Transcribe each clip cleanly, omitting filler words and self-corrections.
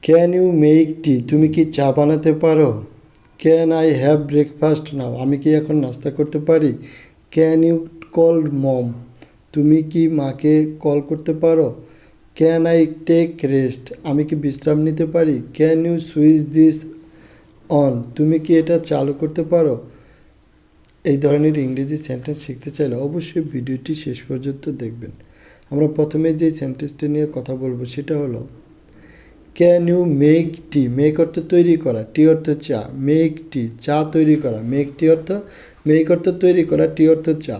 Can you make টি, তুমি কি চা বানাতে পারো? Can I have breakfast now, আমি কি এখন নাস্তা করতে পারি? ক্যান ইউ কল মম, তুমি কি মাকে কল করতে পারো? ক্যান আই টেক রেস্ট, আমি কি বিশ্রাম নিতে পারি? Can you switch this on, তুমি কি এটা চালু করতে পারো? এই ধরনের ইংরেজি সেন্টেন্স শিখতে চাইলে অবশ্যই ভিডিওটি শেষ পর্যন্ত দেখবেন। আমরা প্রথমে যে সেন্টেন্সটি নিয়ে কথা বলবো সেটা হলো can you make tea. Make অর্থ তৈরি করা, টি অর্থ চা। মেক টি, চা তৈরি করা। মেক টি অর্থ, মেক অর্থ তৈরি করা, টি অর্থ চা।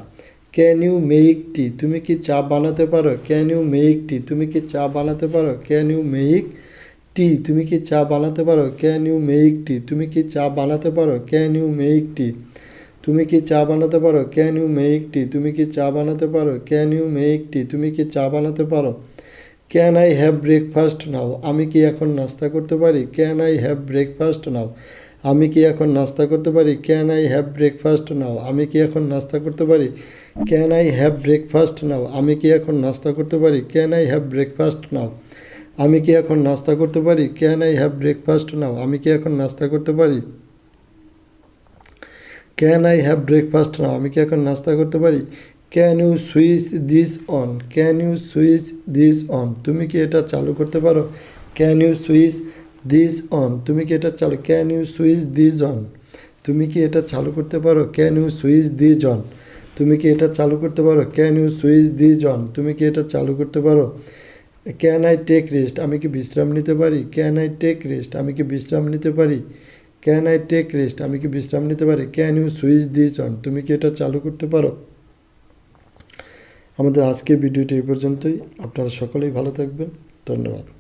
ক্যান ইউ মেক টি, তুমি কি চা বানাতে পারো? ক্যান ইউ মেক টি, তুমি কি চা বানাতে পারো? ক্যান ইউ মেক টি, তুমি কি চা বানাতে পারো? ক্যান ইউ মেক টি, তুমি কি চা বানাতে পারো? ক্যান ইউ মেক টি, তুমি কি চা বানাতে পারো? ক্যান ইউ মেক টি, তুমি কি চা বানাতে পারো? ক্যান ইউ মেক টি, তুমি কি চা বানাতে পারো? Can I have breakfast now, আমি কি এখন নাস্তা করতে পারি? Can I have breakfast now, আমি কি এখন নাস্তা করতে পারি? Can I have breakfast now, আমি কি এখন নাস্তা করতে পারি? Can I have breakfast now, আমি কি এখন নাস্তা করতে পারি? Can I have breakfast now, আমি কি এখন নাস্তা করতে পারি? Can I have breakfast now, আমি কি এখন নাস্তা করতে পারি? Can I have breakfast now, আমি কি এখন নাস্তা করতে পারি? Can you switch this on, can you switch this on, তুমি কি এটা চালু করতে পারো? Can you switch this on, তুমি কি এটা চালু, can you switch this on, তুমি কি এটা চালু করতে পারো? Can you switch this on, তুমি কি এটা চালু করতে পারো? Can you switch this on, তুমি কি এটা চালু করতে পারো? ক্যান আই টেক রেস্ট, আমি কি বিশ্রাম নিতে পারি? ক্যান আই টেক রেস্ট, আমি কি বিশ্রাম নিতে পারি? ক্যান আই টেক রেস্ট, আমি কি বিশ্রাম নিতে পারি? Can you switch this on, তুমি কি এটা চালু করতে পারো? আমাদের আজকের ভিডিওটি এই পর্যন্তই। আপনারা সকলেই ভালো থাকবেন। ধন্যবাদ।